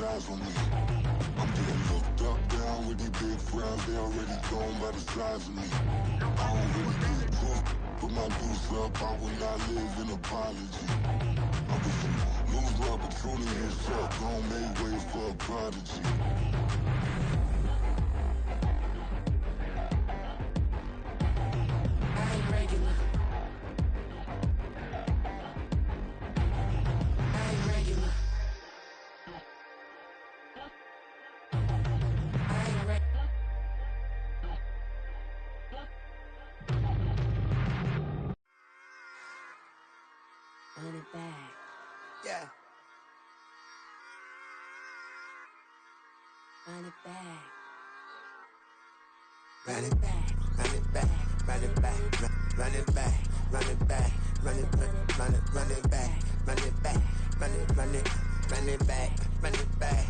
eyes on me. I'm getting looked up, down with these big frowns. They already gone by the size of me. I don't really get drunk, put my deuce up. I will not live in apology. I wish you lose my opportunity yourself. Don't make way for a prodigy. Run it back. Yeah. Run it back. Run it back. Run it back. Run it back. Run it back. Run it back. Run it back. Run it. Run it back. Run it back. Run it. Run it. Run it back. Run it back.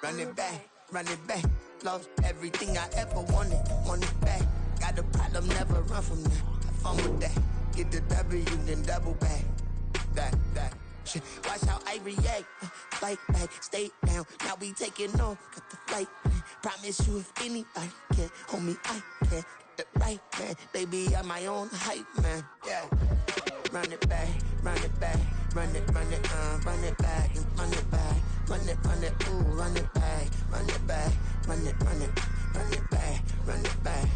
Run it back. Run it back. Lost everything I ever wanted. Want it back. Got a problem, never run from that. Have fun with that. Get the W, then double back. That shit. Watch how I react. Fight back, stay down. Now we taking off. Got the flight. Promise you, if anybody can, homie, I can. Get the right man. Baby, I'm my own hype man. Yeah. Run it back, run it back, run it, run it, run it back, and run it back, run it, ooh, run it back, run it back, run it, run it, run it back, run it back.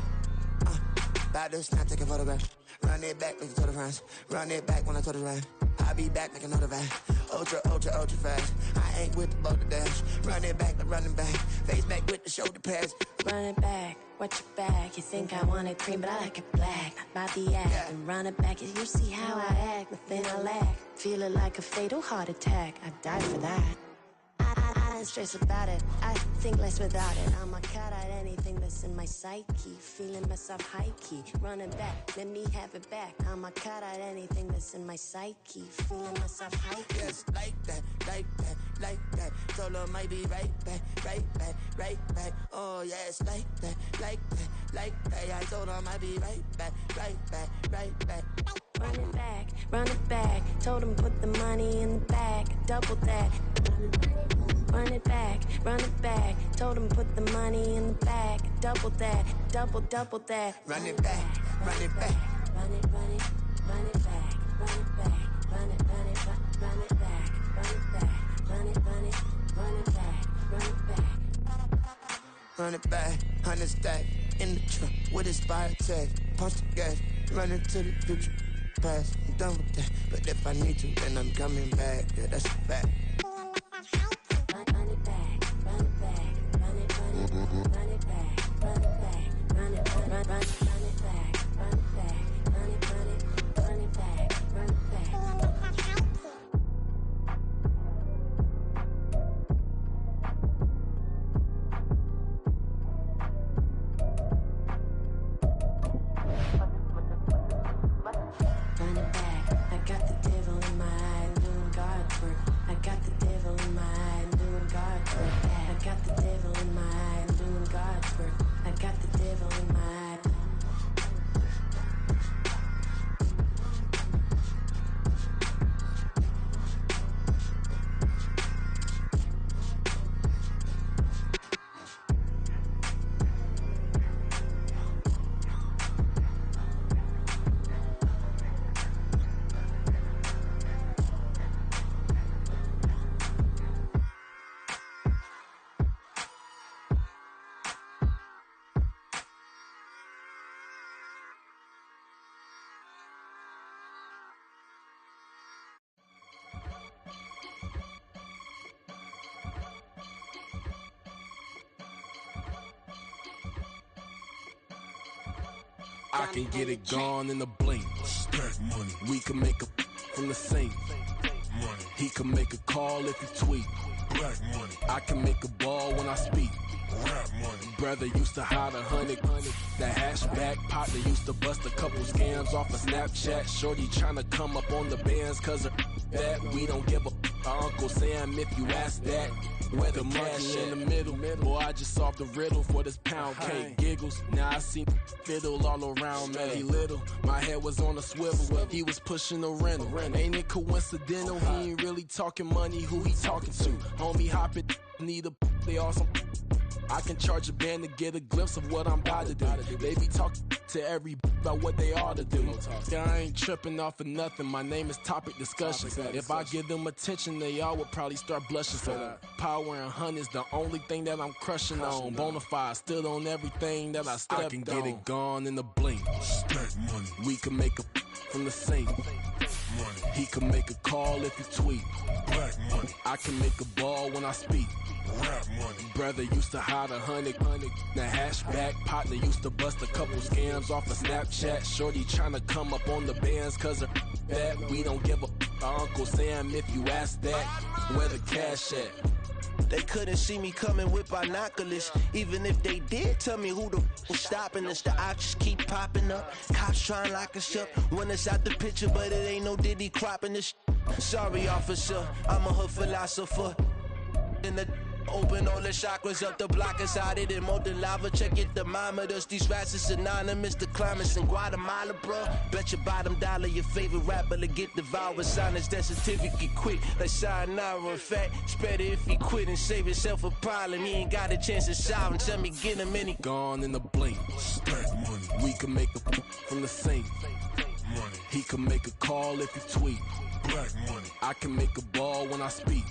About to snap, take a photograph. Run it back, make it to the friends. Run it back when I told it right. I'll be back, make another van. Ultra, ultra, ultra fast. I ain't with the boat to dash. Run it back, like running back. Face back with the shoulder pads. Run it back, watch your back. You think I want it cream, but I like it black. Not by the act, Yeah. and run it back. You see how I act, nothing I lack. Feeling like a fatal heart attack. I'd die for that. I don't stress about it. I think less without it. I'ma cut out anything that's in my psyche. Feeling myself high key. Running back, let me have it back. I'ma cut out anything that's in my psyche. Feeling myself high key. Yes, like that, like that, like that. Told her might be right back, right back, right back. Oh yes, like that, like that, like that. I told her might be right back, right back, right back. Run it back, run it back. Told him put the money in the bag. Double that. Run it back, run it back. Told him put the money in the bag. Double that, double that. Run it back, run it back. Run it, run it, run it back, run it back, run it, run it, run it back, run it back, run it, run it, run it back, run it back. Run it back, 100 stack in the truck with his fire tag. Punch the gas, run into the future. Past, I'm done with that. But if I need to, then I'm coming back. Yeah, that's a fact. Run it back, run it back, run it, run it, run it back, run it back, run it, run it back, run it back, run it, run it, run it back, run it back. Run it back, I got the devil in my eye, doing God's work. I got the devil in my eye, doing God's work. I got the devil in my eye, doing God's work. I got the devil in my eye. I can get it gone in a blink. Stack money. We can make a from the sink. Money. He can make a call if he tweet. Black money. I can make a ball when I speak. Rap money. Brother used to hide 100. The hashback partner used to bust a couple scams off of Snapchat. Shorty tryna come up on the bands cause of that. We don't give a Uncle Sam if you ask that. Where the monkey in the middle. Boy, I just solved the riddle for this pound cake. Giggles, now I see fiddle all around me. He little, my head was on a swivel. He was pushing the rental. Ain't it coincidental? He ain't really talking money. Who he talking to? Homie hopping, need a they awesome. I can charge a band to get a glimpse of what I'm about to do. They be talking to every about what they ought to do. I ain't tripping off of nothing. My name is Topic Discussion. If I give them attention, they all would probably start blushing. So power and hunt is the only thing that I'm crushing on. Bonafide, still on everything that I stepped on. I can get it gone in the blink. Stack money. We can make a from the sink. He can make a call if he tweet. Black money. I can make a ball when I speak. Rap money. Brother used to hide 100. The hashback partner used to bust a couple scams off of Snapchat. Shorty tryna come up on the bands cause of that. We don't give a Uncle Sam if you ask that. Where the cash at? They couldn't see me coming with binoculars. Even if they did, tell me who the was stopping us. The options keep popping up. Cops trying to lock us up. When it's out the picture, but it ain't no Diddy cropping this. Sorry, officer, I'm a hood philosopher. In the open all the chakras up the block inside it and molten lava. Check it, thermometers. These rats is anonymous. The climates in Guatemala, bruh. Bet your bottom dollar your favorite rapper to get devoured. Sign his death certificate quick. Like sayonara. In fact, it's better if he quit and save himself a problem. He ain't got a chance to solve and tell me get him any. Gone in the blink. Stack money. We can make a from the sink. Money. He can make a call if he tweet. Black money. I can make a ball when I speak.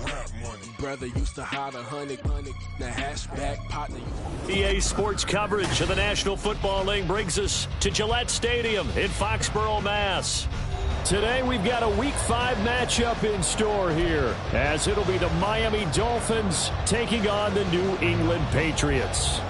Rap money. Brother used to hide 100. The hashback partner. EA Sports coverage of the National Football League brings us to Gillette Stadium in Foxborough, Mass. Today we've got a Week 5 matchup in store here, as it'll be the Miami Dolphins taking on the New England Patriots.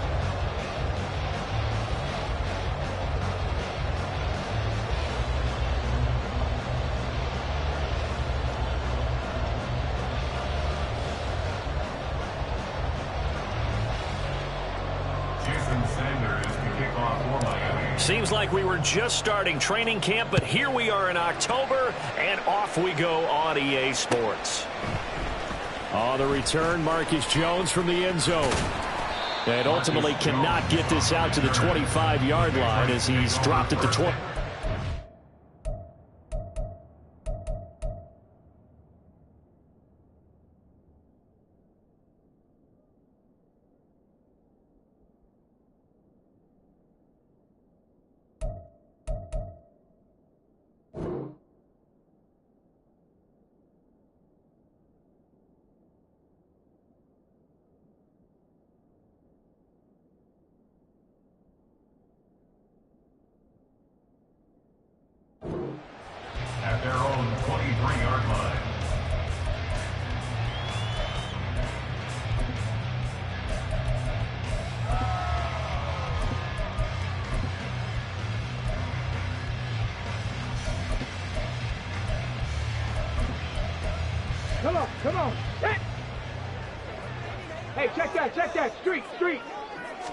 Seems like we were just starting training camp, but here we are in October, and off we go on EA Sports. On the return, Marcus Jones from the end zone. And ultimately cannot get this out to the 25-yard line as he's dropped at the 20. At their own 23-yard line. Come on. Hey, check that. Street.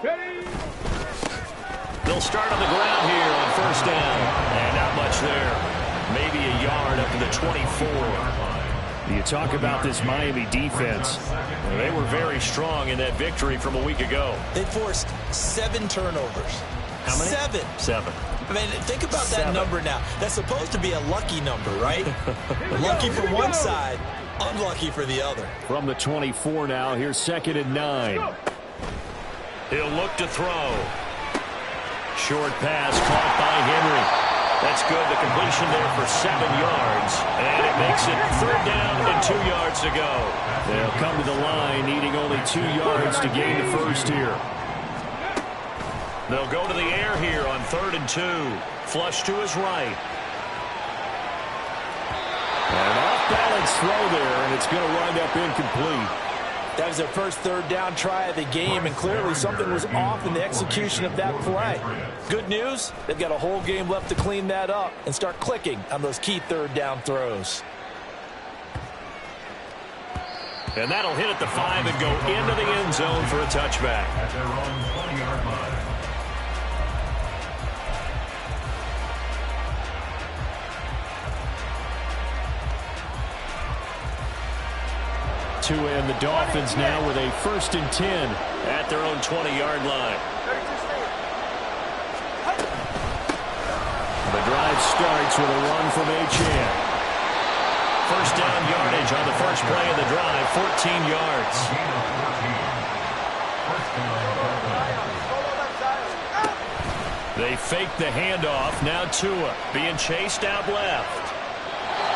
Hey. They'll start on the ground here on first down. And not much there. Maybe a yard up to the 24. You talk about this Miami defense. They were very strong in that victory from a week ago. They forced 7 turnovers. How many? 7. I mean, think about that number now. That's supposed to be a lucky number, right? Lucky for one side, unlucky for the other. From the 24 now, here's 2nd and 9. He'll look to throw. Short pass caught by Henry. That's good. The completion there for 7 yards. And it makes it 3rd down and 2 yards to go. They'll come to the line needing only 2 yards to gain the first here. They'll go to the air here on 3rd and 2. Flush to his right. An off-balance throw there, and it's going to wind up incomplete. That was their first 3rd down try of the game, and clearly something was off in the execution of that play. Good news, they've got a whole game left to clean that up and start clicking on those key 3rd down throws. And that'll hit at the 5 and go into the end zone for a touchback. At their own 20-yard line. Tua and the Dolphins now with a 1st and 10 at their own 20-yard line. The drive starts with a run from Achane. 1st down yardage on the first play of the drive, 14 yards. They fake the handoff. Now Tua being chased out left.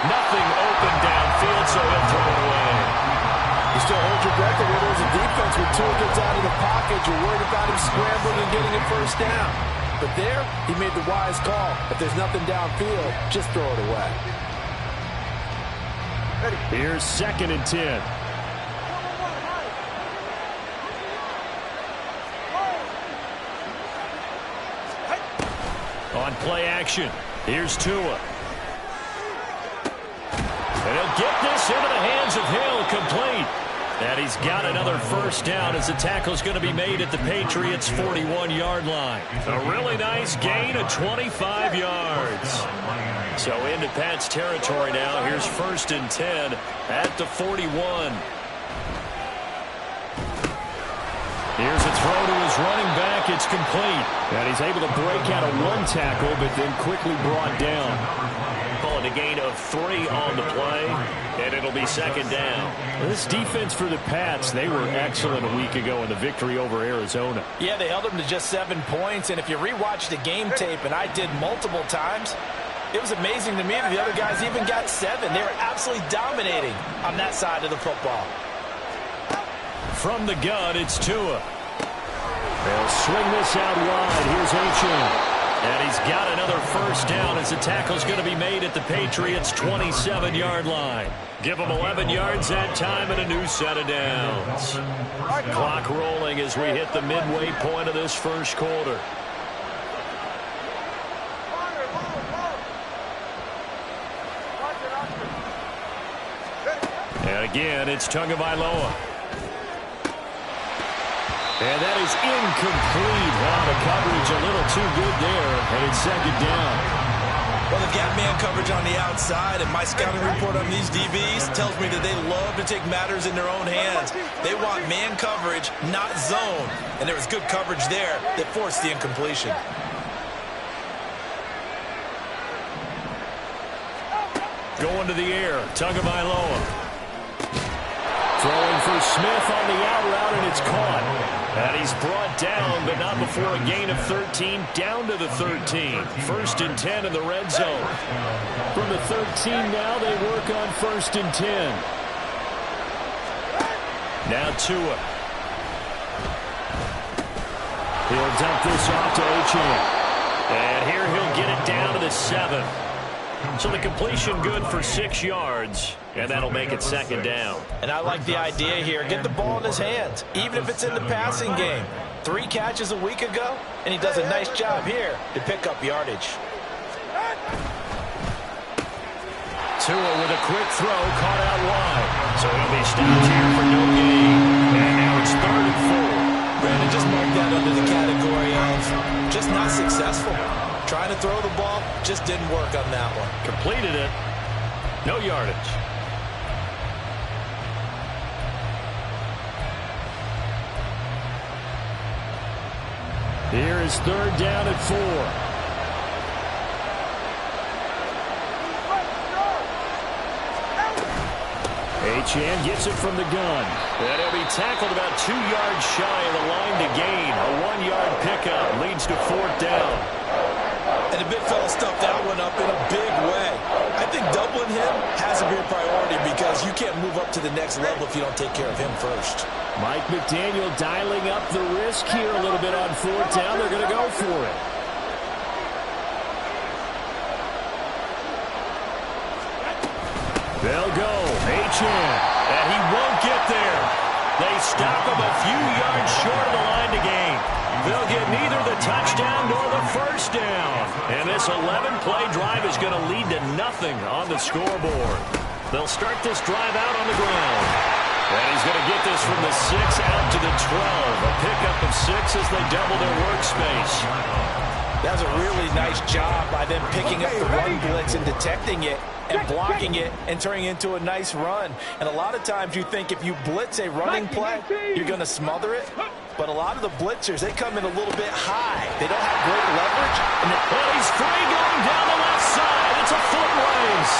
Nothing open downfield, so he'll throw it away. You still hold your breath a little as a defense when Tua gets out of the pocket. You're worried about him scrambling and getting a 1st down. But there, he made the wise call. If there's nothing downfield, just throw it away. Here's 2nd and 10. On play action, here's Tua. And he'll get this into the hands of Hill, complete. And he's got another 1st down as the tackle's going to be made at the Patriots' 41-yard line. A really nice gain of 25 yards. So into Pat's territory now. Here's 1st and 10 at the 41. Here's a throw to his running back. It's complete. And he's able to break out of 1 tackle, but then quickly brought down. Calling a gain of 3 on the play, and it'll be 2nd down. This defense for the Pats, they were excellent a week ago in the victory over Arizona. Yeah, they held them to just 7 points, and if you rewatch the game tape, and I did multiple times, it was amazing to me that the other guys even got 7. They were absolutely dominating on that side of the football. From the gun, it's Tua. They'll swing this out wide. Here's Achane. And he's got another 1st down as the tackle's going to be made at the Patriots' 27-yard line. Give them 11 yards that time and a new set of downs. Clock rolling as we hit the midway point of this 1st quarter. And again, it's Tagovailoa. And that is incomplete. Wow, the coverage a little too good there, and it's 2nd down. Well, they've got man coverage on the outside, and my scouting report on these DBs tells me that they love to take matters in their own hands. They want man coverage, not zone. And there was good coverage there that forced the incompletion. Going to the air, Tagovailoa. Throwing for Smith on the out route, and it's caught. And he's brought down, but not before a gain of 13, down to the 13. 1st and 10 in the red zone. From the 13 now, they work on 1st and 10. Now Tua. He'll dump this off to Achane. And here he'll get it down to the 7. So the completion good for 6 yards, and that'll make it 2nd down. And I like the idea here. Get the ball in his hands, even if it's in the passing game. 3 catches a week ago, and he does a nice job here to pick up yardage. Tua with a quick throw, caught out wide. So he'll be stopped here for no gain. And now it's 3rd and 4. Brandon, just mark that under the category of just not successful. Trying to throw the ball, just didn't work on that one. Completed it. No yardage. Here is 3rd down at 4. Achane gets it from the gun. And he'll be tackled about 2 yards shy of the line to gain. A 1-yard pickup leads to 4th down. And the big fella stuffed that one up in a big way. I think doubling him has to be a priority because you can't move up to the next level if you don't take care of him first. Mike McDaniel dialing up the risk here a little bit on 4th down. They're going to go for it. They'll go. Achane. And he won't get there. They stop him a few yards short of the line to gain. They'll get neither the touchdown nor the 1st down. And this 11-play drive is going to lead to nothing on the scoreboard. They'll start this drive out on the ground. And he's going to get this from the 6 out to the 12. A pickup of 6 as they double their workspace. That's a really nice job by them picking up the run blitz and detecting it and blocking it and turning it into a nice run. And a lot of times you think if you blitz a running play, you're going to smother it. But a lot of the blitzers, they come in a little bit high. They don't have great leverage. And well, he's free going down the left side. It's a foot race.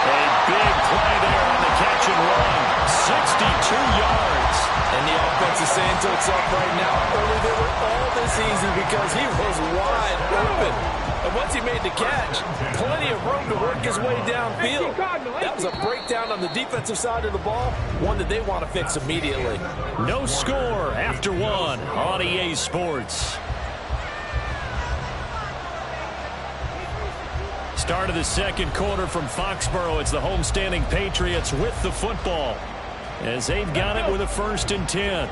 A big play there on the catch and run. 62 yards. And the offense is saying to itself right now, early they were all this easy because he was wide open. And once he made the catch, plenty of room to work his way downfield. That was a breakdown on the defensive side of the ball, one that they want to fix immediately. No score after one on EA Sports. Start of the second quarter from Foxborough. It's the homestanding Patriots with the football, as they've got it with a 1st and 10.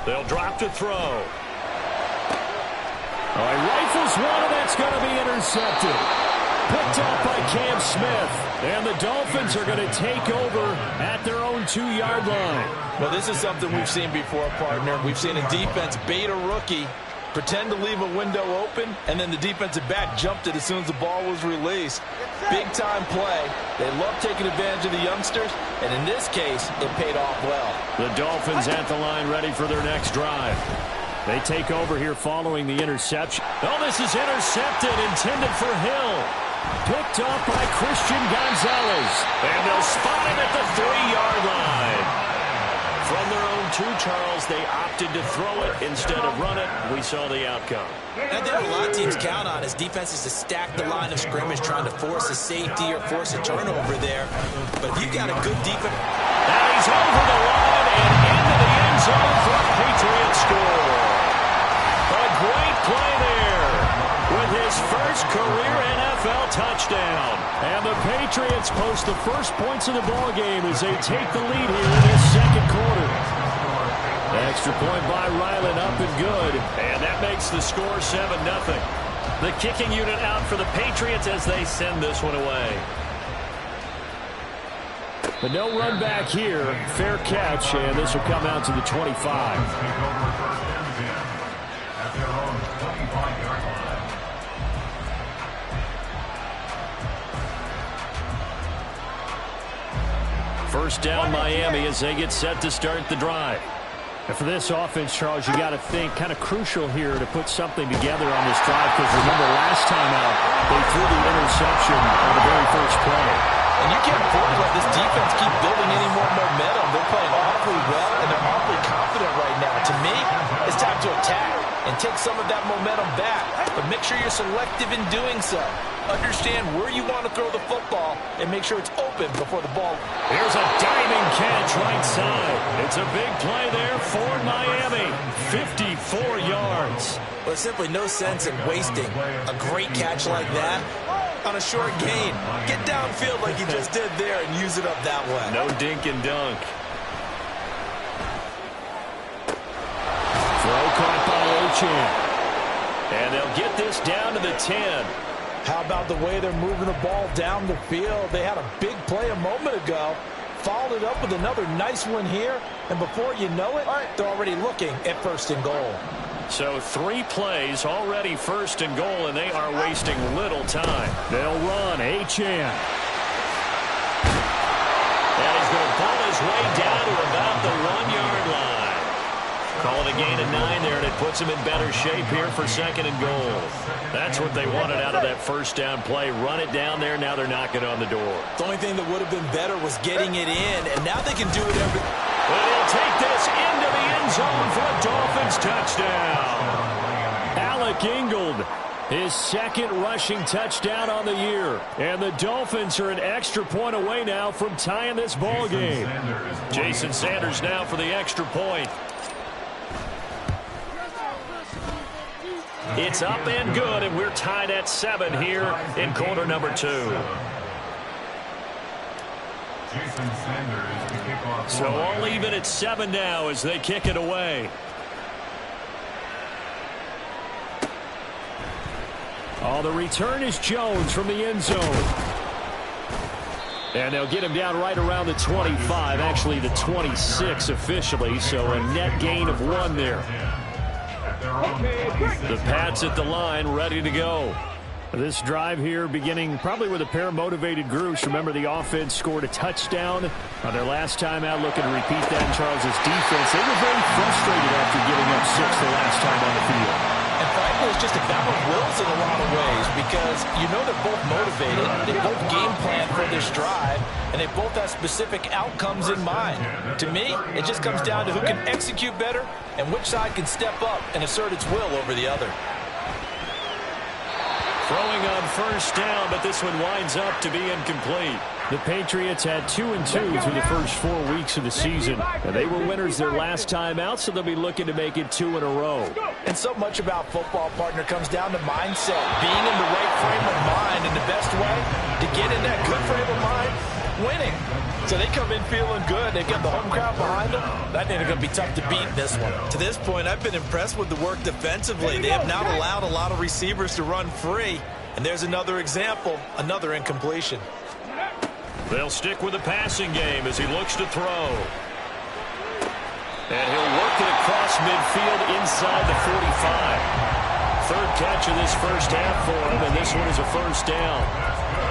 They'll drop to throw. He rifles one, and that's going to be intercepted. Picked up by Cam Smith. And the Dolphins are going to take over at their own 2-yard line. Well, this is something we've seen before, partner. We've seen a defense bait a rookie, pretend to leave a window open, and then the defensive back jumped it as soon as the ball was released. Big-time play. They love taking advantage of the youngsters, and in this case, it paid off well. The Dolphins at the line ready for their next drive. They take over here following the interception. Oh, this is intercepted, intended for Hill. Picked up by Christian Gonzalez. And they'll spot him at the 3-yard line. From their own 2, Charles, they opted to throw it instead of run it. We saw the outcome. I think what a lot of teams count on is defenses to stack the line of scrimmage, trying to force a safety or force a turnover there. But if you've got a good defense... Now he's over the line and into the end zone for a Patriot score. A great play there with his first career NFL touchdown. And the Patriots post the first points of the ball game as they take the lead here in this second quarter. Extra point by Ryland, up and good. And that makes the score 7-0. The kicking unit out for the Patriots as they send this one away. But no run back here. Fair catch, and this will come out to the 25. First down, Miami, as they get set to start the drive. And for this offense, Charles, you got to think kind of crucial here to put something together on this drive, because remember last time out, they threw the interception on the very first play. And you can't afford to let this defense keep building any more momentum. They're playing awfully well, and they're awfully confident right now. To me, it's time to attack and take some of that momentum back. But make sure you're selective in doing so. Understand where you want to throw the football and make sure it's open before the ball. Here's a diving catch right side. It's a big play there for Miami. 54 yards. Well, there's simply no sense in wasting a great catch like that on a short gain. Get downfield like you just did there and use it up that way. No dink and dunk. Throw caught by Ochan. And they'll get this down to the 10. How about the way they're moving the ball down the field? They had a big play a moment ago, followed it up with another nice one here, and before you know it, they're already looking at 1st and goal. So 3 plays, already 1st and goal, and they are wasting little time. They'll run, Ochan. And he's going to pull his way down to about the 1-yard line. Call it a gain of 9 there, and it puts him in better shape here for 2nd and goal. That's what they wanted out of that first down play. Run it down there. Now they're knocking on the door. The only thing that would have been better was getting it in, and now they can do it every... But he'll take this into the end zone for a Dolphins touchdown. Alec Ingold, his 2nd rushing touchdown on the year. And the Dolphins are an extra point away now from tying this ball game. Jason Sanders now for the extra point. It's up and good, and we're tied at 7 here in quarter number 2. So all even at 7 now as they kick it away. Oh, the return is Jones from the end zone. And they'll get him down right around the 25, actually the 26 officially, so a net gain of 1 there. The Pats at the line, ready to go. This drive here beginning probably with a pair of motivated groups. Remember, the offense scored a touchdown on their last time out, looking to repeat that in Charles' defense. They were very frustrated after giving up 6 the last time on the field. And frankly, it's just a battle of wills in a lot of ways because you know they're both motivated, they both game plan for this drive, and they both have specific outcomes in mind. To me, it just comes down to who can execute better and which side can step up and assert its will over the other. Throwing on first down, but this one winds up to be incomplete. The Patriots had 2-2 through the first 4 weeks of the season. And they were winners their last time out, so they'll be looking to make it 2 in a row. And so much about football, partner, comes down to mindset. Being in the right frame of mind, and the best way to get in that good frame of mind, winning. So they come in feeling good. They get the home crowd behind them. That ain't going to be tough to beat this one. To this point, I've been impressed with the work defensively. They have not allowed a lot of receivers to run free. And there's another example, another incompletion. They'll stick with the passing game as he looks to throw. And he'll work it across midfield inside the 45. Third catch of this first half for him, and this one is a first down.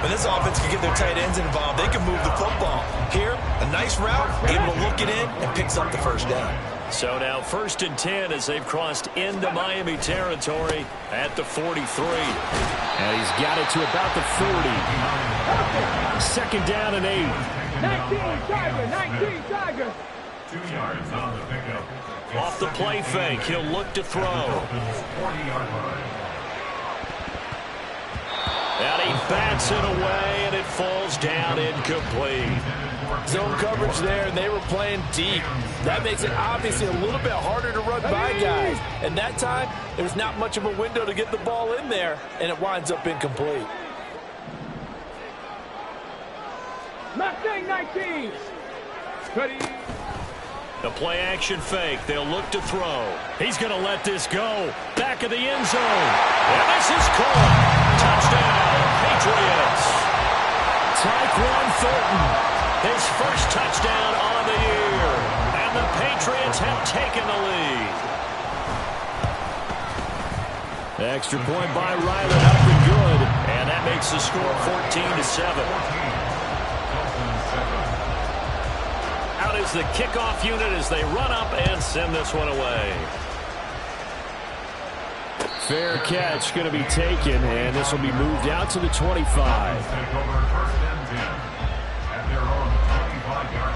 When this offense can get their tight ends involved, they can move the football. Here, a nice route, able to look it in, and picks up the first down. So now 1st and 10 as they've crossed into Miami territory at the 43. And he's got it to about the 40. 2nd down and 8. 19 Tiger. 2 yards on the pickup. Off the play fake, he'll look to throw. 40-yard line. And he bats it away, and it falls down incomplete. Zone coverage there, and they were playing deep. That makes it obviously a little bit harder to run by guys. And that time, there's not much of a window to get the ball in there, and it winds up incomplete. Mustang 19. Ready. The play action fake. They'll look to throw. He's going to let this go. Back of the end zone. And this is caught. Touchdown, Patriots. Tyquan Thornton, his first touchdown on the year. And the Patriots have taken the lead. Extra point by Ryland, up and good. And that makes the score 14-7. Out is the kickoff unit as they run up and send this one away. Fair catch going to be taken, and this will be moved out to the 25. Take over 1st and 10 at their own 25-yard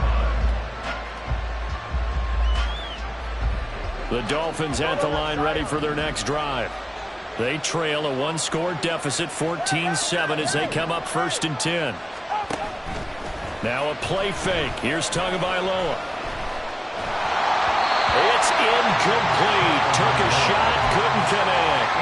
line. The Dolphins at the line, ready for their next drive. They trail a 1-score deficit, 14-7, as they come up 1st and 10. Now a play fake. Here's Tagovailoa. It's incomplete. Took a shot, couldn't connect.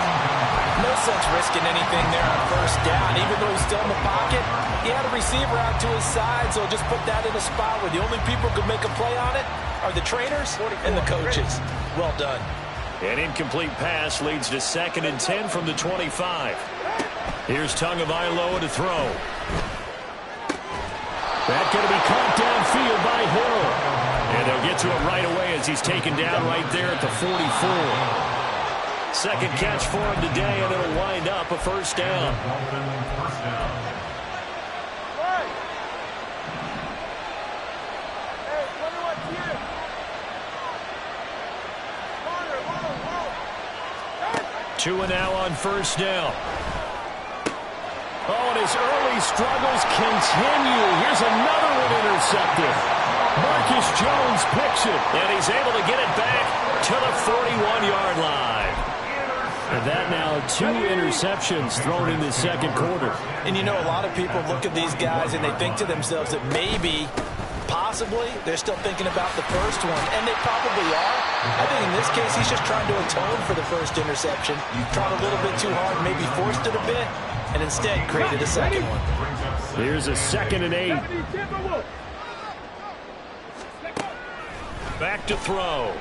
No sense risking anything there on 1st down. Even though he's still in the pocket, he had a receiver out to his side, so just put that in a spot where the only people who can make a play on it are the trainers and the coaches. Well done. An incomplete pass leads to 2nd and 10 from the 25. Here's Tagovailoa to throw. That's going to be caught downfield by Hill. And they'll get to him right away as he's taken down right there at the 44. 2nd catch for him today, and it'll wind up a 1st down. Two and now on 1st down. Oh, and his early struggles continue. Here's another one intercepted. Marcus Jones picks it, and he's able to get it back to the 41-yard line. And that now 2 interceptions thrown in the 2nd quarter. And you know, a lot of people look at these guys and they think to themselves that maybe, possibly, they're still thinking about the first one. And they probably are. I think in this case, he's just trying to atone for the first interception. Tried a little bit too hard, maybe forced it a bit, and instead created a 2nd one. Here's a 2nd and 8. Back to throw.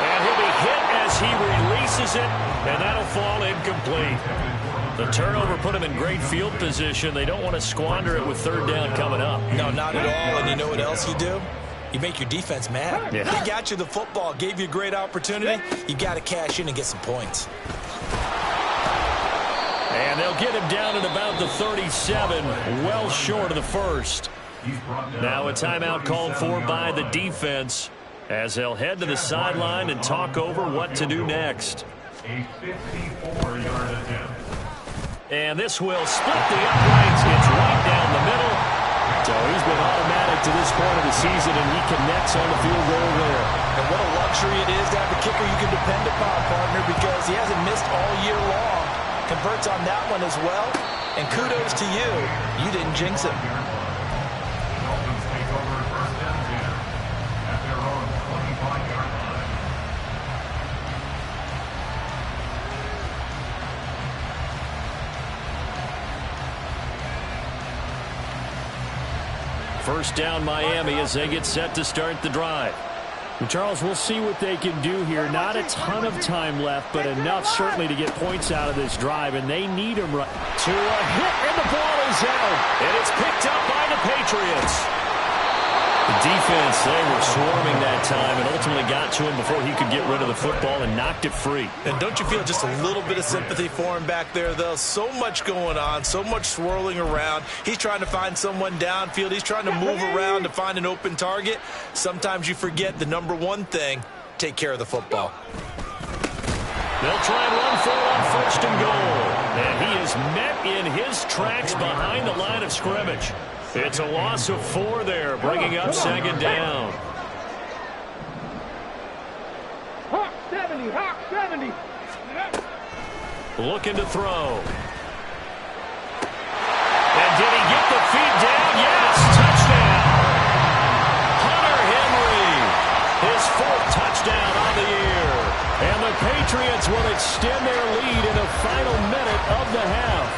And he'll be hit as he releases it, and that'll fall incomplete. The turnover put them in great field position. They don't want to squander it with third down coming up. No, not at all. And you know what else you do? You make your defense mad. Yeah. They got you the football, gave you a great opportunity. You got to cash in and get some points. And they'll get him down at about the 37, well short of the first. Now a timeout called for by the defense as they'll head to the sideline and talk over what to do next. A 54-yard attempt. And this will split the uprights. It's right down the middle. So he's been automatic to this point of the season, and he connects on the field goal there. And what a luxury it is to have a kicker you can depend upon, partner, because he hasn't missed all year long. Converts on that one as well. And kudos to you. You didn't jinx him. Dolphins take over first and 10 at their own 25-yard line. First down Miami as they get set to start the drive. And Charles, we'll see what they can do here. Not a ton of time left, but enough certainly to get points out of this drive, and they need them right to a hit, and the ball is out. And it's picked up by the Patriots. The defense, they were swarming that time and ultimately got to him before he could get rid of the football and knocked it free. And don't you feel just a little bit of sympathy for him back there, though? So much going on, so much swirling around. He's trying to find someone downfield. He's trying to move around to find an open target. Sometimes you forget the number one thing, take care of the football. They'll try and run for it on first and goal. And he is met in his tracks behind the line of scrimmage. It's a loss of 4 there, bringing up second down. Hawk 70, Hawk 70. Looking to throw. And did he get the feet down? Yes, touchdown. Hunter Henry, his 4th touchdown on the year. And the Patriots will extend their lead in the final minute of the half.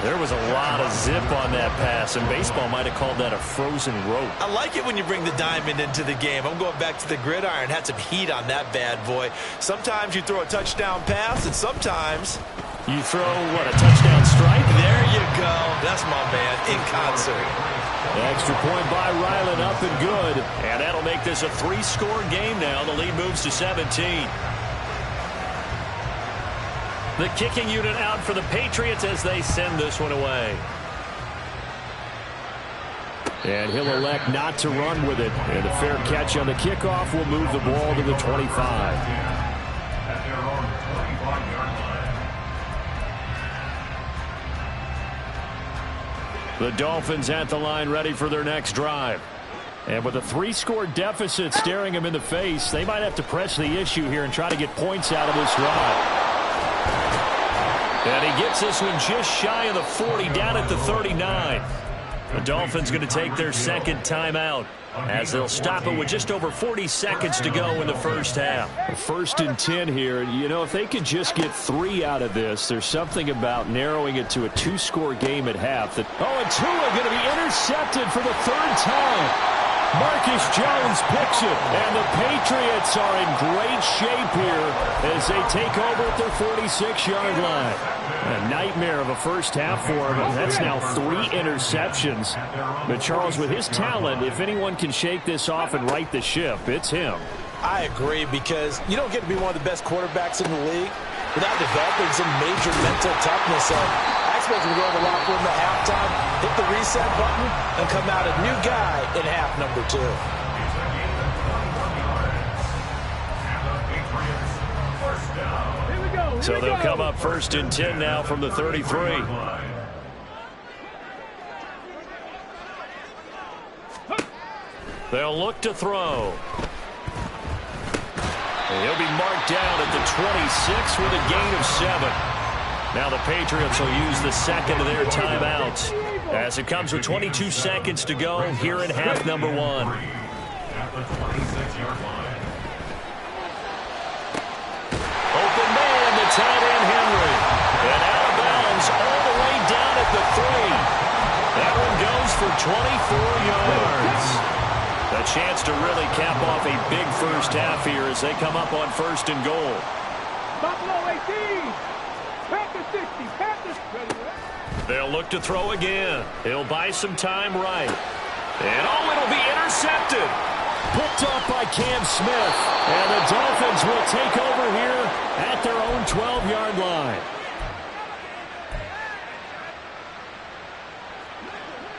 There was a lot of zip on that pass, and baseball might have called that a frozen rope. I like it when you bring the diamond into the game. I'm going back to the gridiron. Had some heat on that bad boy. Sometimes you throw a touchdown pass, and sometimes you throw, what, a touchdown strike? There you go. That's my man in concert. Extra point by Ryland, up and good. And that'll make this a 3-score game now. The lead moves to 17. The kicking unit out for the Patriots as they send this one away. And he'll elect not to run with it. And a fair catch on the kickoff will move the ball to the 25. At their own 25-yard line. The Dolphins at the line, ready for their next drive. And with a 3-score deficit staring them in the face, they might have to press the issue here and try to get points out of this drive. And he gets this one just shy of the 40, down at the 39. The Dolphins going to take their second timeout as they'll stop it with just over 40 seconds to go in the first half. First and 10 here. You know, if they could just get 3 out of this, there's something about narrowing it to a 2-score game at half. And Tua going to be intercepted for the 3rd time. Marcus Jones picks it, and the Patriots are in great shape here as they take over at their 46-yard line. A nightmare of a first half for him. That's now 3 interceptions. But Charles, with his talent, if anyone can shake this off and right the ship, it's him. I agree, because you don't get to be one of the best quarterbacks in the league without developing some major mental toughness. I expect him to go to the locker room at halftime, hit the reset button, and come out a new guy in half number 2. So they'll come up first and 10 now from the 33. They'll look to throw. And he'll be marked down at the 26 with a gain of 7. Now the Patriots will use the second of their timeouts as it comes with 22 seconds to go here in half number 1. At the 26-yard line. Open man, the tight end Henry. And out of bounds all the way down at the 3. That one goes for 24 yards. A chance to really cap off a big first half here as they come up on first and goal. Buffalo 18. Panthers 60. Panthers ready. They'll look to throw again. He'll buy some time right. And it'll be intercepted. Picked up by Cam Smith. And the Dolphins will take over here at their own 12-yard line.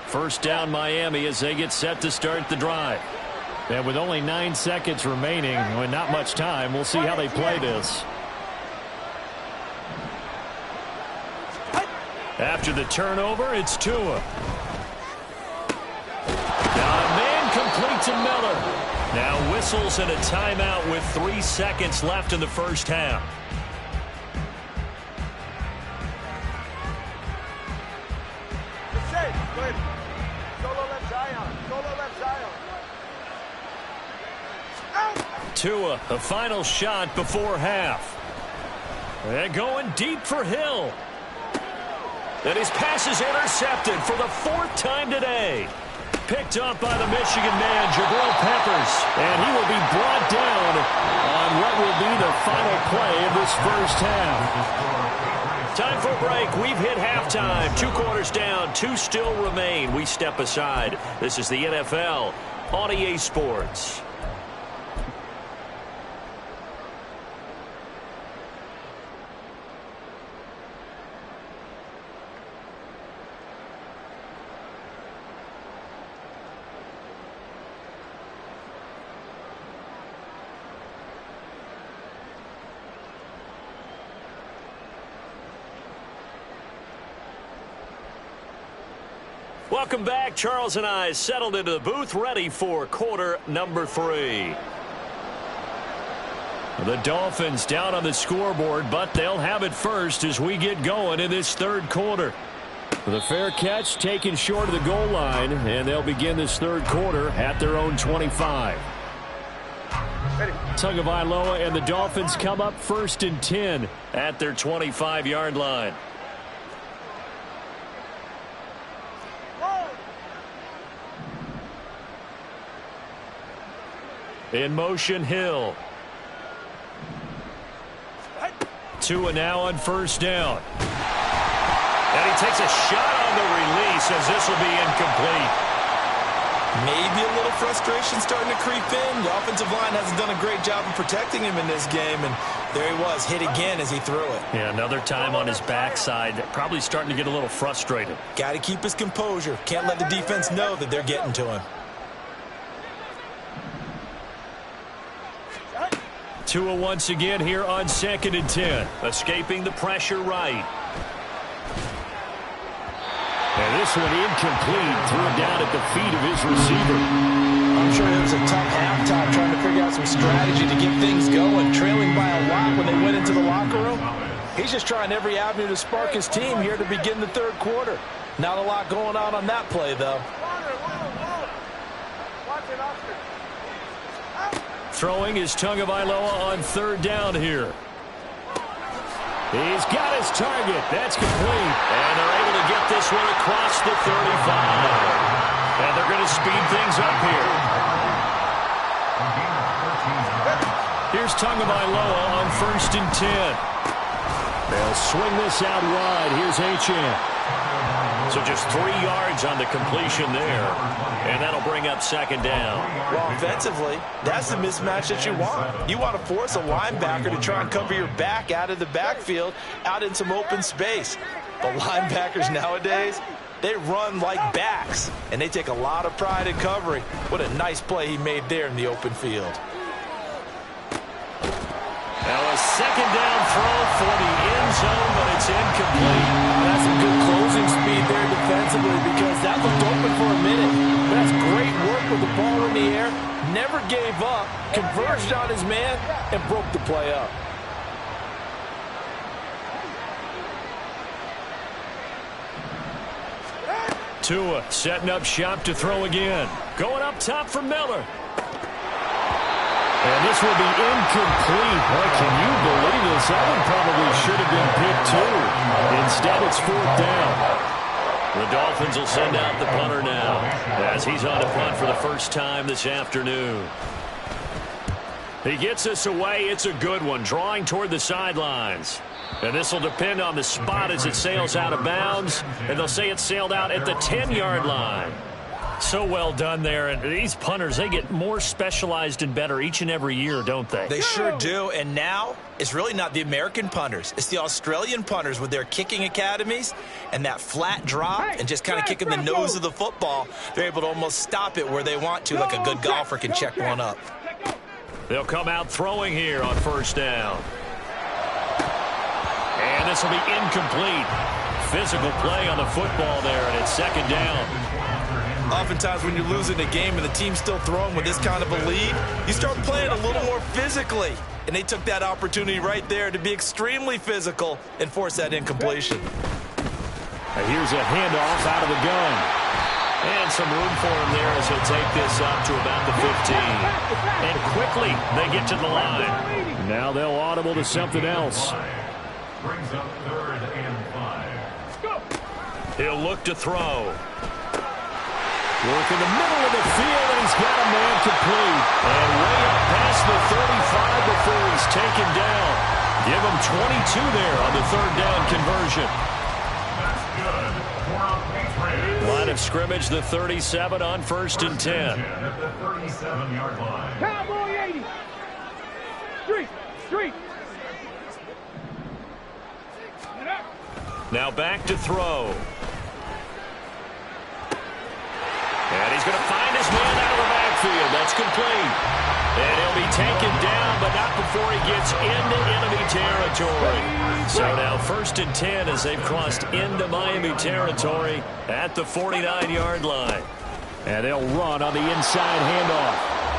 First down Miami as they get set to start the drive. And with only 9 seconds remaining and not much time, we'll see how they play this. After the turnover, it's Tua. Now a man complete to Miller. Now whistles and a timeout with 3 seconds left in the first half. Tua, the final shot before half. They're going deep for Hill. And his pass is intercepted for the 4th time today. Picked up by the Michigan man, Jabril Peppers. And he will be brought down on what will be the final play of this first half. Time for a break. We've hit halftime. 2 quarters down, 2 still remain. We step aside. This is the NFL on EA Sports. Welcome back. Charles and I settled into the booth, ready for quarter number 3. The Dolphins down on the scoreboard, but they'll have it first as we get going in this 3rd quarter. The fair catch taken short of the goal line, and they'll begin this 3rd quarter at their own 25. Tagovailoa and the Dolphins come up 1st and 10 at their 25-yard line. In motion, Hill. Tua now on 1st down. And he takes a shot on the release as this will be incomplete. Maybe a little frustration starting to creep in. The offensive line hasn't done a great job of protecting him in this game, and there he was, hit again as he threw it. Yeah, another time on his backside, probably starting to get a little frustrated. Got to keep his composure. Can't let the defense know that they're getting to him. Tua once again here on 2nd and 10. Escaping the pressure right. And this one incomplete. Threw it down at the feet of his receiver. I'm sure it was a tough halftime trying to figure out some strategy to get things going. Trailing by a lot when they went into the locker room. He's just trying every avenue to spark his team here to begin the 3rd quarter. Not a lot going on that play, though. Throwing is Tagovailoa on 3rd down here. He's got his target. That's complete. And they're able to get this one across the 35. And they're going to speed things up here. Here's Tagovailoa on 1st and 10. They'll swing this out wide. Here's Achane. So just 3 yards on the completion there. And that'll bring up 2nd down. Well, offensively, that's the mismatch that you want. You want to force a linebacker to try and cover your back out of the backfield, out in some open space. But linebackers nowadays, they run like backs, and they take a lot of pride in covering. What a nice play he made there in the open field. Now a 2nd down throw for the end zone, but it's incomplete. That's some good closing speed there defensively because that looked open for a minute. But that's great work with the ball in the air. Never gave up, converged on his man, and broke the play up. Tua setting up shop to throw again. Going up top for Miller. And this will be incomplete. Boy, can you believe this? That one probably should have been picked too. Instead, it's 4th down. The Dolphins will send out the punter now as he's on to punt for the first time this afternoon. He gets this away. It's a good one, drawing toward the sidelines. And this will depend on the spot as it sails out of bounds. And they'll say it sailed out at the 10-yard line. So well done there. And these punters, they get more specialized and better each and every year, don't they? They sure do. And now it's really not the American punters. It's the Australian punters with their kicking academies and that flat drop and just kind of kicking the nose of the football. They're able to almost stop it where they want to, like a good golfer can check one up. They'll come out throwing here on first down. And this will be incomplete. Physical play on the football there, and it's second down. Oftentimes when you're losing a game and the team's still throwing with this kind of a lead, you start playing a little more physically. And they took that opportunity right there to be extremely physical and force that incompletion. Here's a handoff out of the gun. And some room for him there as he'll take this up to about the 15. And quickly they get to the line. Now they'll audible to something else. Brings up 3rd and 5. He'll look to throw. Work in the middle of the field, and he's got a man complete. And way up past the 35 before he's taken down. Give him 22 there on the 3rd down conversion. That's good. Line of scrimmage, the 37 on 1st and 10. At the 37-yard line. Cowboy 80. Street. Now back to throw. And he's going to find his man out of the backfield. That's complete. And he'll be taken down, but not before he gets into enemy territory. So now 1st and 10 as they've crossed into Miami territory at the 49-yard line. And they'll run on the inside handoff.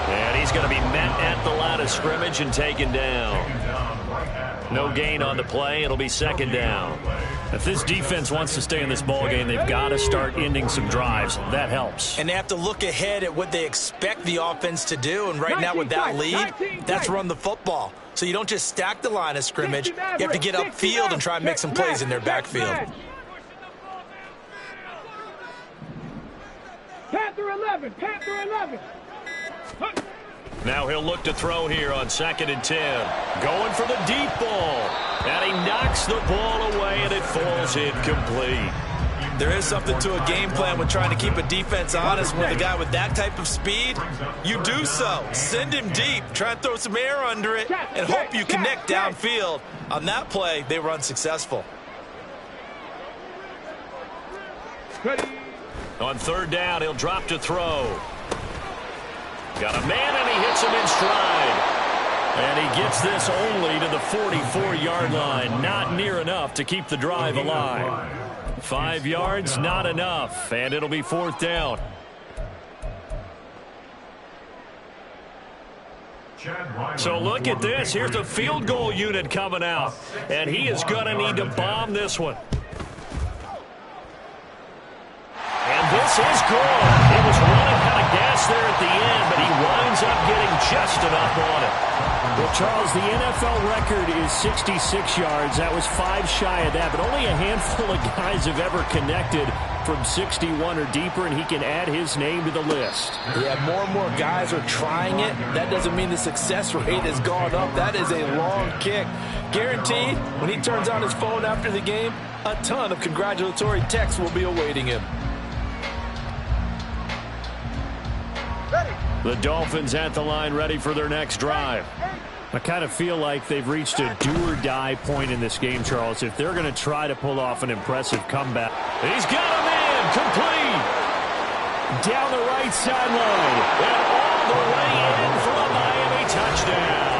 And he's going to be met at the line of scrimmage and taken down. No gain on the play. It'll be second down. If this defense wants to stay in this ballgame, they've got to start ending some drives. That helps. And they have to look ahead at what they expect the offense to do. And right now with that lead, that's run the football. So you don't just stack the line of scrimmage. You have to get upfield and try and make some plays in their backfield. Panther 11. Now he'll look to throw here on 2nd and 10. Going for the deep ball. And he knocks the ball away, and it falls incomplete. There is something to a game plan with trying to keep a defense honest with a guy with that type of speed. You do so. Send him deep. Try and throw some air under it and hope you connect downfield. On that play, they were unsuccessful. On 3rd down, he'll drop to throw. Got a man, and he hits him in stride. And he gets this only to the 44-yard line. Not near enough to keep the drive alive. 5 yards, not enough. And it'll be 4th down. So look at this. Here's the field goal unit coming out. And he is going to need to bomb this one. And this is good. It was running out of gas there at the end, but he winds up getting just enough on it. Well, Charles, the NFL record is 66 yards. That was 5 shy of that, but only a handful of guys have ever connected from 61 or deeper, and he can add his name to the list. Yeah, more and more guys are trying it. That doesn't mean the success rate has gone up. That is a long kick. Guaranteed, when he turns on his phone after the game, a ton of congratulatory texts will be awaiting him. The Dolphins at the line, ready for their next drive. I kind of feel like they've reached a do-or-die point in this game, Charles, if they're going to try to pull off an impressive comeback. He's got a man, complete. Down the right sideline, and all the way in for a Miami touchdown.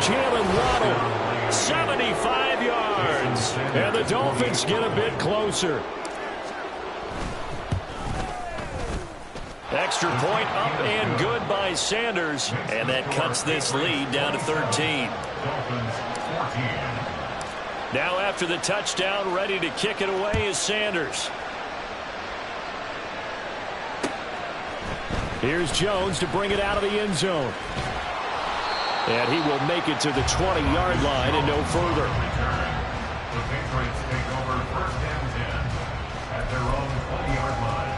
Jalen Waddle, 75 yards, and the Dolphins get a bit closer. Extra point up and good by Sanders, and that cuts this lead down to 13. Now after the touchdown, ready to kick it away is Sanders. Here's Jones to bring it out of the end zone. And he will make it to the 20-yard line and no further. The Patriots take over 1st and 10 at their own 20-yard line.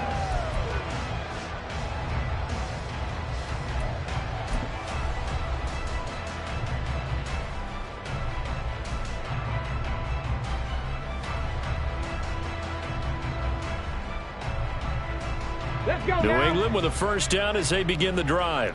Let's go New now. England with a first down as they begin the drive.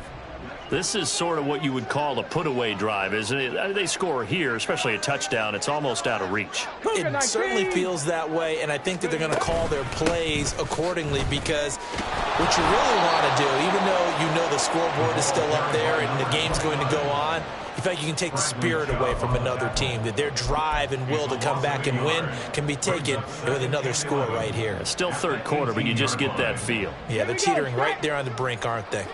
This is sort of what you would call a put-away drive, isn't it? They score here, especially a touchdown. It's almost out of reach. It certainly feels that way, and I think that they're going to call their plays accordingly, because what you really want to do, even though you know the scoreboard is still up there and the game's going to go on, you feel like you can take the spirit away from another team, that their drive and will to come back and win can be taken with another score right here. It's still third quarter, but you just get that feel. Yeah, they're teetering right there on the brink, aren't they?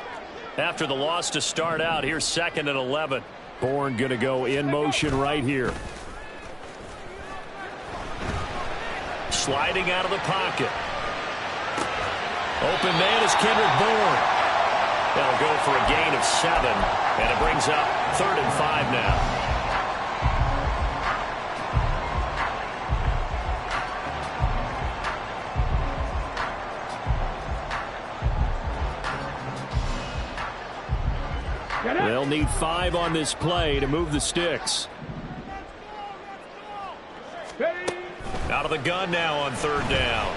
After the loss to start out, here's 2nd and 11. Bourne going to go in motion right here. Sliding out of the pocket. Open man is Kendrick Bourne. They'll go for a gain of 7, and it brings up 3rd and 5 now. They'll need 5 on this play to move the sticks. Out of the gun now on 3rd down.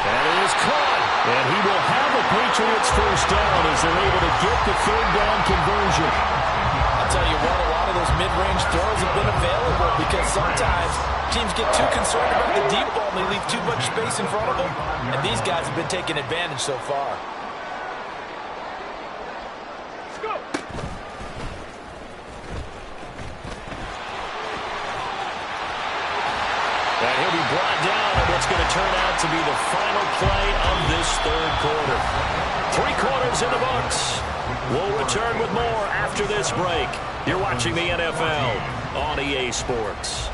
And it is caught. And he will have the Patriots first down as they're able to get the 3rd down conversion. I'll tell you what, a lot of those mid-range throws have been available, because sometimes teams get too concerned about the deep ball and they leave too much space in front of them. And these guys have been taking advantage so far. And he'll be brought down at what's going to turn out to be the final play of this 3rd quarter. 3 quarters in the books. We'll return with more after this break. You're watching the NFL on EA Sports.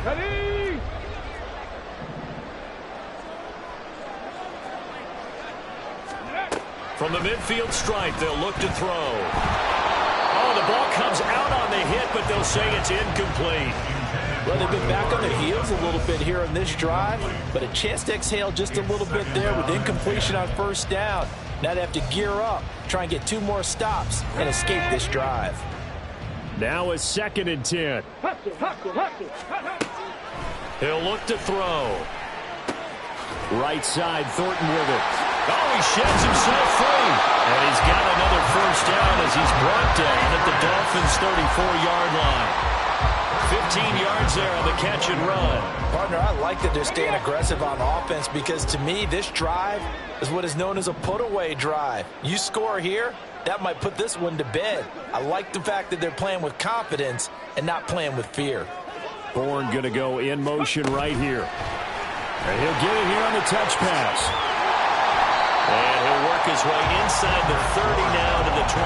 Ready? From the midfield stripe, they'll look to throw. Oh, the ball comes out on the hit, but they'll say it's incomplete. Well, they've been back on their heels a little bit here on this drive, but a chance to exhale just a little bit there with incompletion on 1st down. Now they have to gear up, try and get 2 more stops, and escape this drive. Now a 2nd and 10. He'll look to throw. Right side, Thornton with it. Oh, he sheds himself free. And he's got another first down as he's brought down at the Dolphins' 34-yard line. 15 yards there on the catch and run. Partner, I like that they're staying aggressive on offense, because to me, this drive is what is known as a put-away drive. You score here, that might put this one to bed. I like the fact that they're playing with confidence and not playing with fear. Bourne going to go in motion right here. And he'll get it here on the touch pass. And he'll work his way inside the 30 now to the 28.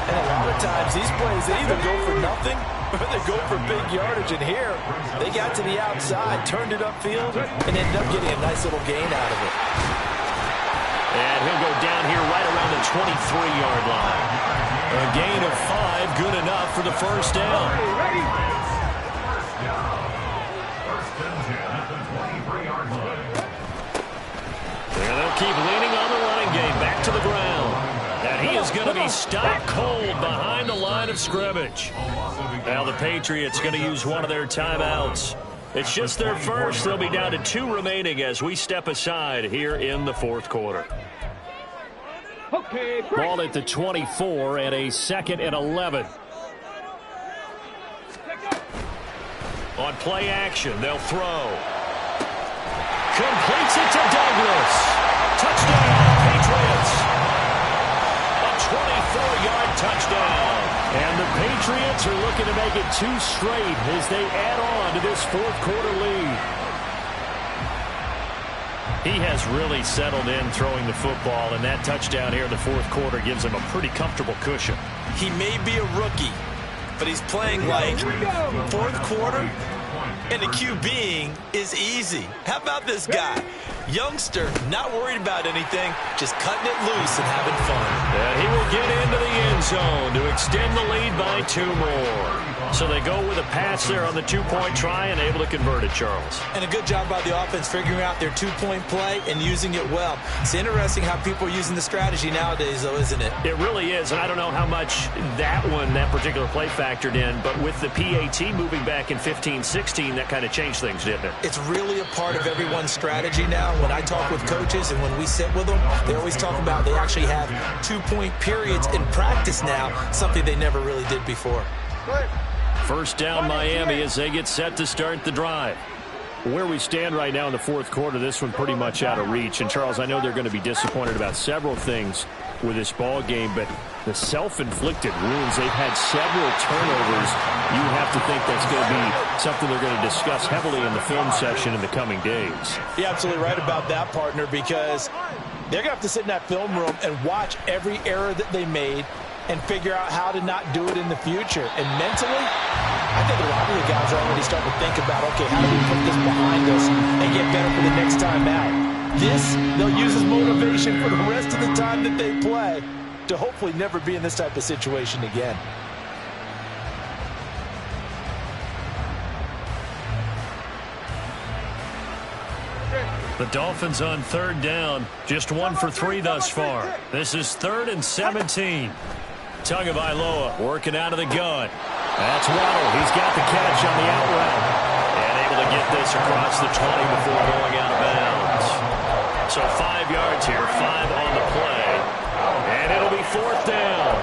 And a lot of times, these plays, they either go for nothing or they go for big yardage. And here, they got to the outside, turned it upfield, and ended up getting a nice little gain out of it. And he'll go down here right around the 23-yard line. A gain of 5, good enough for the first down. Ready? And they'll keep leaning on the running game, back to the ground. And he is going to be stopped cold behind the line of scrimmage. Now the Patriots going to use one of their timeouts. It's just their first. They'll be down to 2 remaining as we step aside here in the 4th quarter. Okay, Ball at the 24 and a 2nd and 11. On play action, they'll throw. Completes it to Douglas. Touchdown, Patriots. A 24-yard touchdown. And the Patriots are looking to make it 2 straight as they add on to this 4th quarter lead. He has really settled in throwing the football, and that touchdown here in the 4th quarter gives him a pretty comfortable cushion. He may be a rookie, but he's playing like 4th quarter, and the QBing is easy. How about this guy? Youngster, not worried about anything, just cutting it loose and having fun. And he will get into the end zone to extend the lead by 2 more. So they go with a pass there on the 2-point try and able to convert it, Charles. And a good job by the offense figuring out their 2-point play and using it well. It's interesting how people are using the strategy nowadays, though, isn't it? It really is, and I don't know how much that particular play factored in, but with the PAT moving back in 15-16, that kind of changed things, didn't it? It's really a part of everyone's strategy now. When I talk with coaches and when we sit with them, they always talk about they actually have 2-point periods in practice now, something they never really did before. First down, Miami, as they get set to start the drive. Where we stand right now in the fourth quarter, this one pretty much out of reach. And, Charles, I know they're going to be disappointed about several things with this ball game, but the self-inflicted wounds, they've had several turnovers. You have to think that's going to be something they're going to discuss heavily in the film session in the coming days. You're absolutely right about that, partner, because they're going to have to sit in that film room and watch every error that they made and figure out how to not do it in the future. And mentally, I think a lot of the guys are already starting to think about, okay, how do we put this behind us and get better for the next time out? This, they'll use as motivation for the rest of the time that they play to hopefully never be in this type of situation again. The Dolphins on third down, just 1 for 3 thus far. This is 3rd and 17. Tagovailoa working out of the gun. That's Waddle. He's got the catch on the out route. And able to get this across the 20 before going out of bounds. So 5 yards here, 5 on the play. And it'll be 4th down.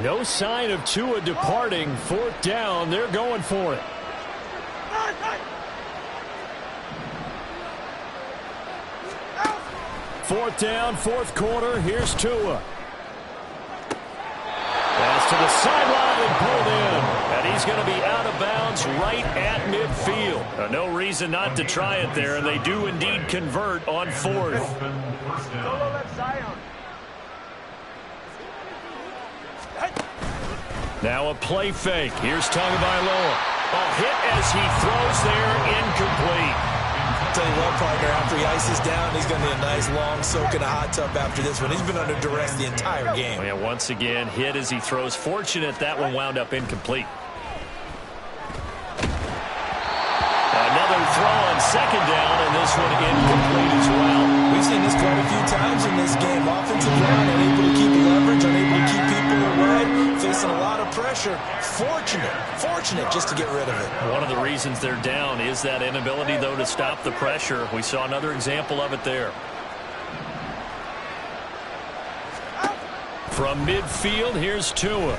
No sign of Tua departing. 4th down. They're going for it. Fourth down, 4th quarter. Here's Tua. Pass to the sideline and pulled in. And he's going to be out of bounds right at midfield. No reason not to try it there, and they do indeed convert on 4th. Now a play fake. Here's Tagovailoa. Hit as he throws there, incomplete. Tell you what, partner, after he ices down, he's going to need a nice long soak in a hot tub after this one. He's been under duress the entire game. Yeah, once again, hit as he throws. Fortunate that one wound up incomplete. Another throw on 2nd down, and this one incomplete as well. We've seen this quite a few times in this game. Offensive line unable to keep leverage, unable to keep people away, facing a lot of pressure. Fortunate just to get rid of it. One of the reasons they're down is that inability, though, to stop the pressure. We saw another example of it there. From midfield, here's Tua.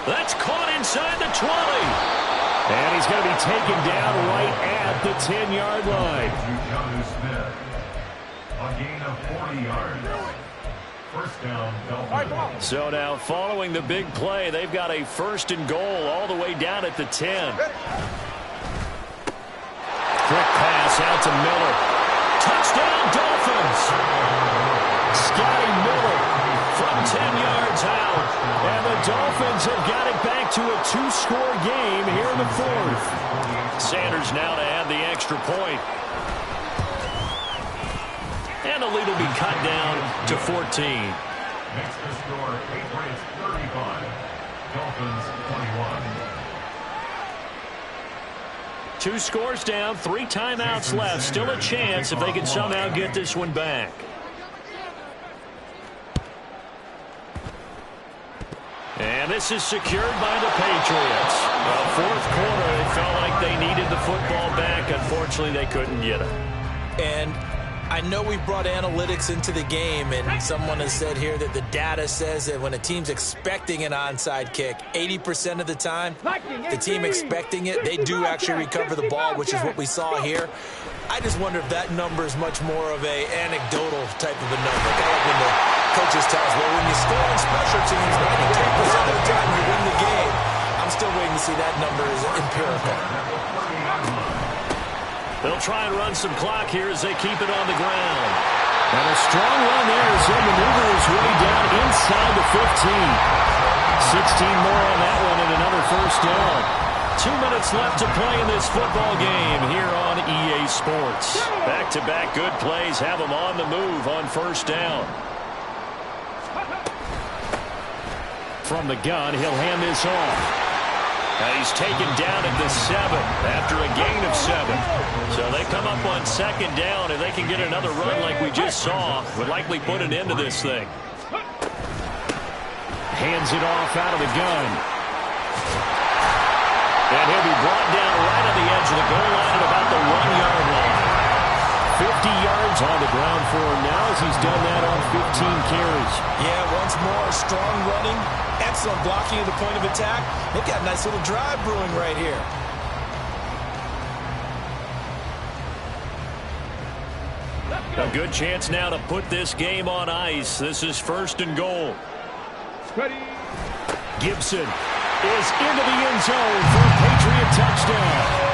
That's caught inside the 20. And he's going to be taken down right at the 10-yard line. A gain of 40 yards. First down, Dolphins. So now, following the big play, they've got a 1st and goal all the way down at the 10. Quick pass out to Miller. Touchdown, Dolphins! Scotty Miller from 10 yards out. And the Dolphins have got it back to a 2-score game here in the 4th. Sanders now to add the extra point. And the lead will be cut down to 14. Next to score, Patriots 35, Dolphins 21. 2 scores down, 3 timeouts left. Still a chance if they can somehow get this one back. And this is secured by the Patriots. Well, 4th quarter, they felt like they needed the football back. Unfortunately, they couldn't get it. And I know we brought analytics into the game, and someone has said here that the data says that when a team's expecting an onside kick, 80% of the time, the team expecting it, they do actually recover the ball, which is what we saw here. I just wonder if that number is much more of a anecdotal type of a number. Kind of like when the coaches tell us, well, when you score on special teams, 93% of the time you win the game. I'm still waiting to see that number is empirical. They'll try and run some clock here as they keep it on the ground. And a strong run there as he'll maneuver his way down inside the 15. 16 more on that one and another first down. 2 minutes left to play in this football game here on EA Sports. Back-to-back good plays have them on the move on first down. From the gun, he'll hand this off. Now he's taken down at the 7 after a gain of 7. So they come up on second down. If they can get another run like we just saw, would likely put an end to this thing. Hands it off out of the gun. And he'll be brought down right on the edge of the goal line at about the 1-yard line. 50 yards on the ground for him now as he's done that on 15 carries. Yeah, once more, strong running, excellent blocking at the point of attack. They've got a nice little drive brewing right here. A good chance now to put this game on ice. This is first and goal. Ready. Gibson is into the end zone for a Patriot touchdown.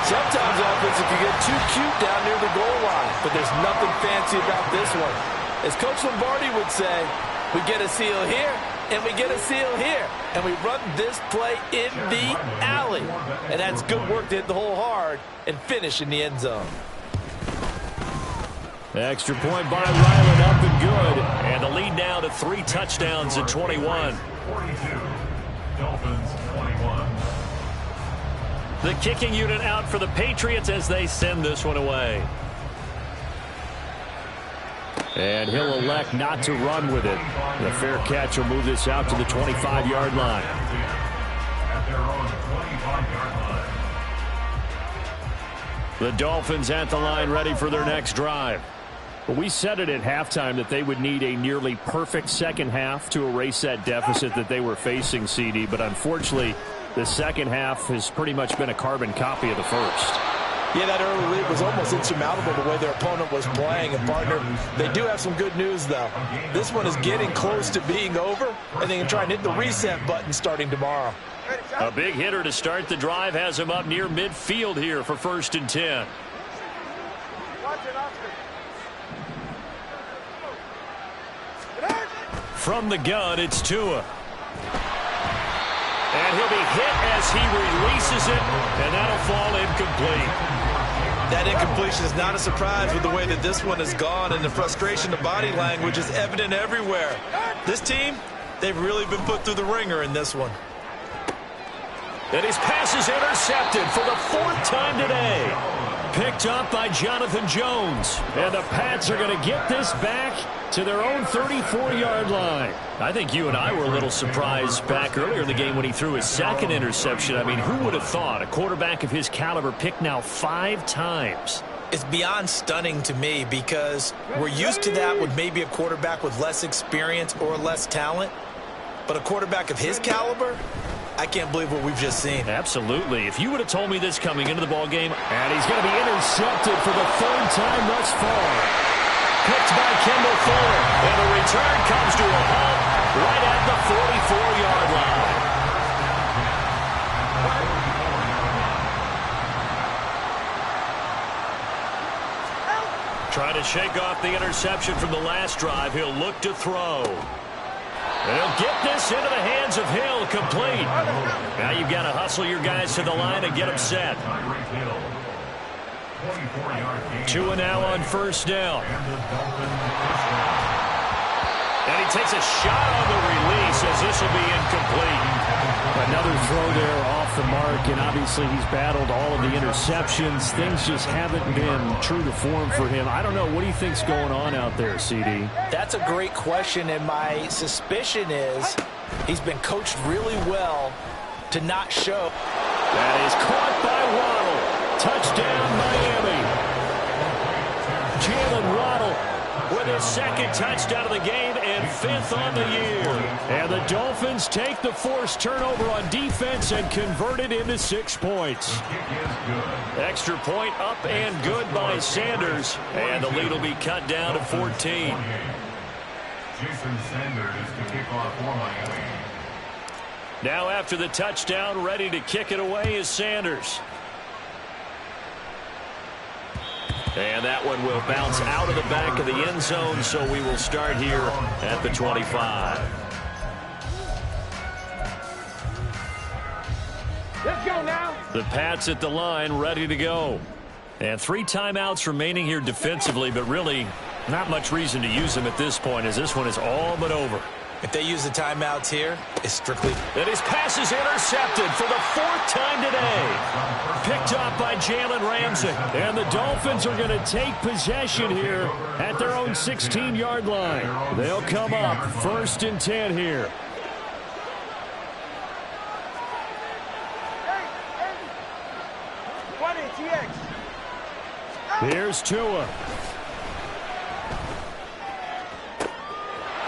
Sometimes offense can get too cute down near the goal line, but there's nothing fancy about this one. As Coach Lombardi would say, we get a seal here, and we get a seal here, and we run this play in the alley. And that's good work to hit the hole hard and finish in the end zone. Extra point by Ryland, up and good. And the lead now to 3 touchdowns at 21. 42. Dolphins 21. The kicking unit out for the Patriots as they send this one away. And he'll elect not to run with it. The fair catch will move this out to the 25-yard line. At their own 25-yard line. The Dolphins at the line ready for their next drive. Well, we said it at halftime that they would need a nearly perfect second half to erase that deficit that they were facing, CD. But unfortunately, the second half has pretty much been a carbon copy of the first. Yeah, that early lead was almost insurmountable the way their opponent was playing. And, partner, they do have some good news, though. This one is getting close to being over, and they can try and hit the reset button starting tomorrow. A big hitter to start the drive has him up near midfield here for 1st and 10. From the gun, it's Tua. And he'll be hit as he releases it, and that'll fall incomplete. That incompletion is not a surprise with the way that this one has gone, and the frustration, the body language is evident everywhere. This team, they've really been put through the ringer in this one. And his pass is intercepted for the 4th time today. Picked up by Jonathan Jones. And the Pats are going to get this back to their own 34-yard line. I think you and I were a little surprised back earlier in the game when he threw his 2nd interception. I mean, who would have thought a quarterback of his caliber picked now 5 times? It's beyond stunning to me because we're used to that with maybe a quarterback with less experience or less talent. But a quarterback of his caliber, I can't believe what we've just seen. Absolutely. If you would have told me this coming into the ball game, and he's going to be intercepted for the 3rd time thus far. Picked by Kendall Fuller, and the return comes to a halt right at the 44-yard line. Trying to shake off the interception from the last drive. He'll look to throw. They'll get this into the hands of Hill, complete. Now you've got to hustle your guys to the line and get them set. Tua now on 1st down. And he takes a shot on the release as this will be incomplete. Another throw there off the mark, and obviously he's battled all of the interceptions. Things just haven't been true to form for him. I don't know. What do you think's going on out there, CD? That's a great question, and my suspicion is he's been coached really well to not show. That is caught by Waddle. Touchdown, Miami. Jalen Waddle with his 2nd touchdown of the game and 5th on the year. And the Dolphins take the forced turnover on defense and convert it into 6 points. Extra point up and good by Sanders. And the lead will be cut down to 14. Jason Sanders to kick off for Miami. Now after the touchdown, ready to kick it away is Sanders. And that one will bounce out of the back of the end zone, so we will start here at the 25. Let's go now. The Pats at the line, ready to go. And 3 timeouts remaining here defensively, but really not much reason to use them at this point, as this one is all but over. If they use the timeouts here, it's strictly... And his pass is intercepted for the 4th time today. Picked up by Jalen Ramsey. And the Dolphins are going to take possession here at their own 16-yard line. They'll come up 1st and 10 here. Here's Tua.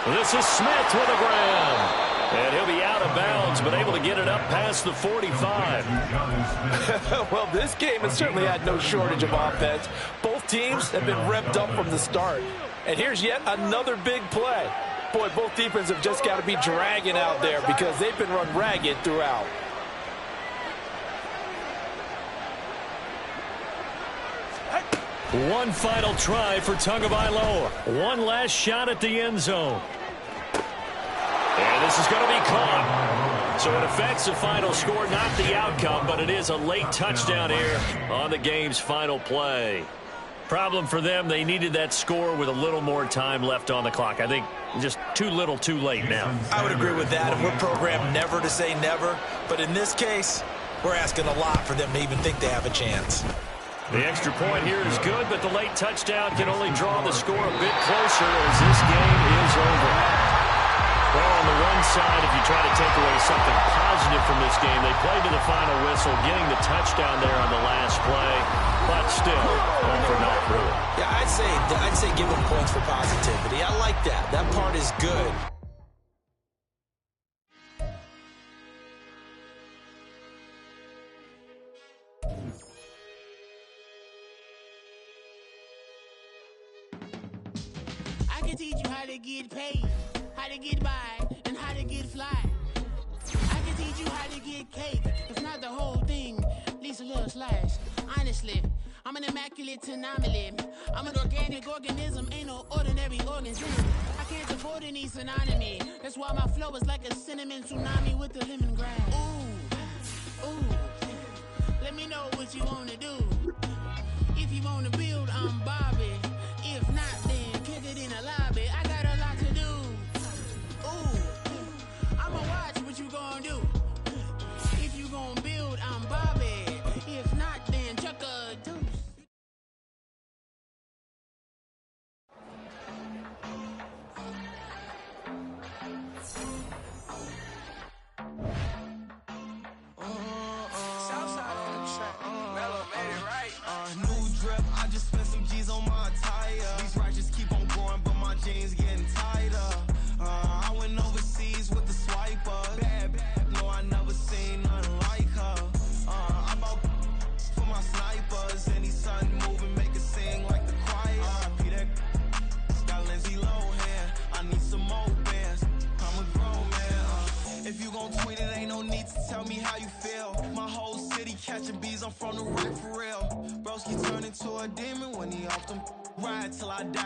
This is Smith with a grab. And he'll be out of bounds, but able to get it up past the 45. Well, this game has certainly had no shortage of offense. Both teams have been revved up from the start. And here's yet another big play. Boy, both defenses have just got to be dragging out there because they've been run ragged throughout. One final try for Tagovailoa. One last shot at the end zone. And this is going to be caught. So it affects the final score, not the outcome, but it is a late touchdown here on the game's final play. Problem for them, they needed that score with a little more time left on the clock. I think just too little too late now. I would agree with that, and we're programmed never to say never. But in this case, we're asking a lot for them to even think they have a chance. The extra point here is good, but the late touchdown can only draw the score a bit closer as this game is over. Well, on the one side, if you try to take away something positive from this game, they played to the final whistle, getting the touchdown there on the last play, but still, all for naught really. Yeah, I'd say give them points for positivity. I like that. That part is good. I can teach you how to get paid, how to get by, and how to get fly. I can teach you how to get cake, if not the whole thing, at least a little slice. Honestly, I'm an immaculate anomaly. I'm an organic organism, ain't no ordinary organism. I can't afford any synonymy. That's why my flow is like a cinnamon tsunami with the lemongrass. Ooh, ooh. Let me know what you wanna do. If you wanna build, I'm Bobby. If not, then kick it in the lobby. I got a lot to do. Ooh, I'ma watch what you gonna do. If you gonna build, I'm Bobby. If not, then chuck a deuce. Southside on the track. Mellow made it right. New drip, I just spent some G's on my attire. These righteous keep on growing, but my jeans getting tighter. I went overseas with the swiper. Bad, bad, no, I never seen nothing like her. I bought for my snipers. Any sun moving, make it sing like the choir. RIP that got Lindsay Lohan. I need some more bands. I'm a grown man. If you gon' tweet it, ain't no need to tell me how you feel. My whole city catching bees, I'm from the rack for real. Broski turned into a demon when he off them. Ride till I die.